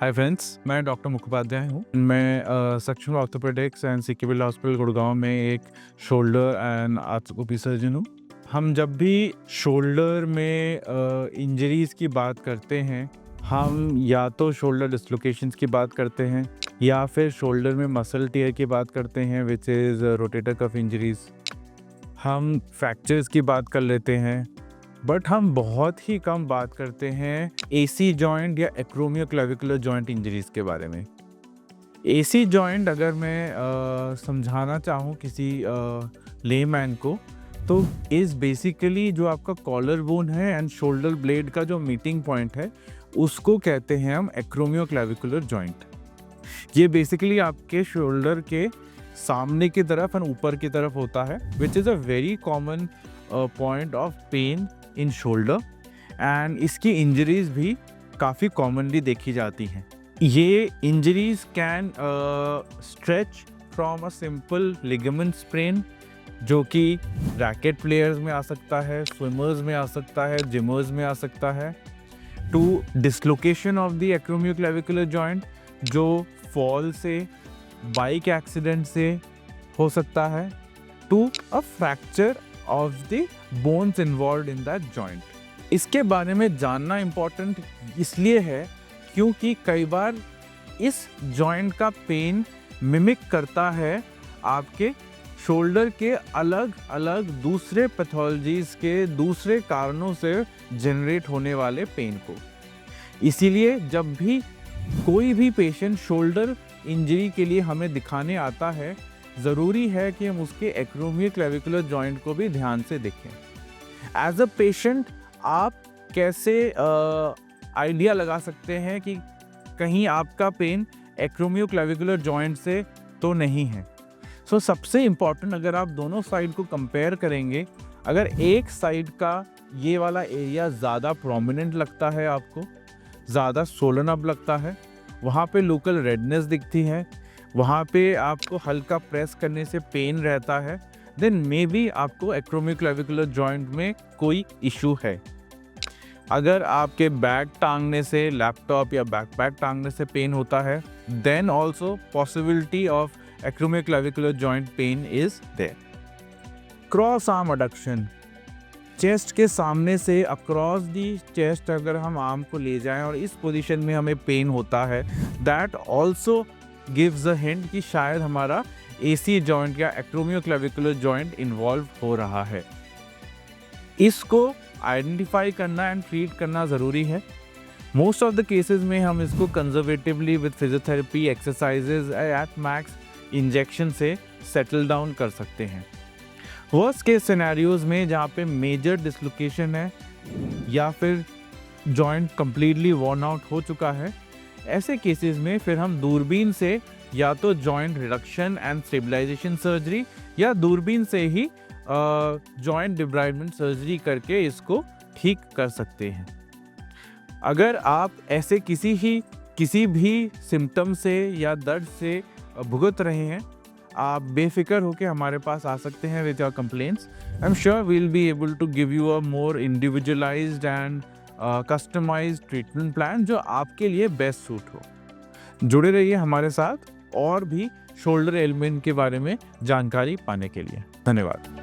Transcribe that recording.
हाय friends, मैं doctor Mukhopadhyay हूँ। मैं सेक्शनल ऑर्थोपेडिक्स एंड सिकिबिल हॉस्पिटल गुड़गांव में एक शोल्डर एंड आर्थोपैडी सर्जन हूँ। हम जब भी शोल्डर में इंजरीज़ की बात करते हैं, हम या तो शोल्डर डिस्लोकेशंस की बात करते हैं या फिर शोल्डर में मसल टियर की बात करते हैं which is rotator cuff injuries. हम फ्रैक्चर्स की बात कर लेते हैं, बट हम बहुत ही कम बात करते हैं एसी जॉइंट या एक्रोमियोक्लेविकुलर जॉइंट इंजरीज के बारे में। एसी जॉइंट अगर मैं समझाना चाहूँ किसी लेमैन को, तो इज़ बेसिकली जो आपका कॉलर बोन है एंड शोल्डर ब्लेड का जो मीटिंग पॉइंट है, उसको कहते हैं हम एक्रोमियोक्लेविकुलर जॉइंट। ये बेसिकली आपके शोल्डर के सामने की तरफ एंड ऊपर की तरफ होता है, which is a very common point of pain in shoulder and इसकी इंजरीज भी काफ़ी कॉमनली देखी जाती हैं। ये injuries can stretch from a simple ligament sprain, जो कि रैकेट प्लेयर्स में आ सकता है, स्विमर्स में आ सकता है, जिमर्स में आ सकता है, to dislocation of the acromioclavicular joint जो फॉल से, बाइक एक्सीडेंट से हो सकता है, to a fracture of the bones involved in that joint. इसके बारे में जानना इम्पॉर्टेंट इसलिए है क्योंकि कई बार इस जॉइंट का पेन मिमिक करता है आपके शोल्डर के अलग अलग दूसरे पैथोलॉजीज के दूसरे कारणों से जनरेट होने वाले पेन को। इसीलिए जब भी कोई भी पेशेंट शोल्डर इंजरी के लिए हमें दिखाने आता है, ज़रूरी है कि हम उसके एक्रोमियोक्लेविकुलर जॉइंट को भी ध्यान से देखें। एज अ पेशेंट आप कैसे आइडिया लगा सकते हैं कि कहीं आपका पेन एक्रोमियोक्लेविकुलर जॉइंट से तो नहीं है। सो सबसे इम्पॉर्टेंट, अगर आप दोनों साइड को कंपेयर करेंगे, अगर एक साइड का ये वाला एरिया ज़्यादा प्रोमिनेंट लगता है, आपको ज़्यादा सोलन अप लगता है, वहाँ पे लोकल रेडनेस दिखती है, वहाँ पे आपको हल्का प्रेस करने से पेन रहता है, देन मे बी आपको एक्रोमियोक्लेविकुलर जॉइंट में कोई इशू है। अगर आपके बैग टांगने से, लैपटॉप या बैकपैक टांगने से पेन होता है, then also possibility of acromioclavicular joint pain is there. Cross arm adduction, chest के सामने से अक्रॉस दी चेस्ट अगर हम आर्म को ले जाएं और इस पोजीशन में हमें पेन होता है, that also gives a hint कि शायद हमारा एसी जॉइंट या एक्रोमियोक्लेविकुलर जॉइंट इन्वॉल्व हो रहा है। इसको आइडेंटिफाई करना एंड ट्रीट करना ज़रूरी है। मोस्ट ऑफ द केसेस में हम इसको conservatively with physiotherapy, exercises at max, injection से सेटल डाउन कर सकते हैं। वर्स्ट केस सिनेरियोज में जहाँ पे मेजर डिसलोकेशन है या फिर जॉइंट कंप्लीटली वॉर्न आउट हो चुका है, ऐसे केसेस में फिर हम दूरबीन से या तो joint reduction and stabilisation surgery या दूरबीन से ही जॉइंट डिब्राइडमेंट सर्जरी करके इसको ठीक कर सकते हैं। अगर आप ऐसे किसी भी सिम्टम से या दर्द से भुगत रहे हैं, आप बेफिक्र होकर हमारे पास आ सकते हैं with your complaints. I am sure we will be able to give you a more individualised and customised treatment plan जो आपके लिए बेस्ट सूट हो। जुड़े रहिए हमारे साथ और भी शोल्डर एलिमेंट के बारे में जानकारी पाने के लिए। धन्यवाद।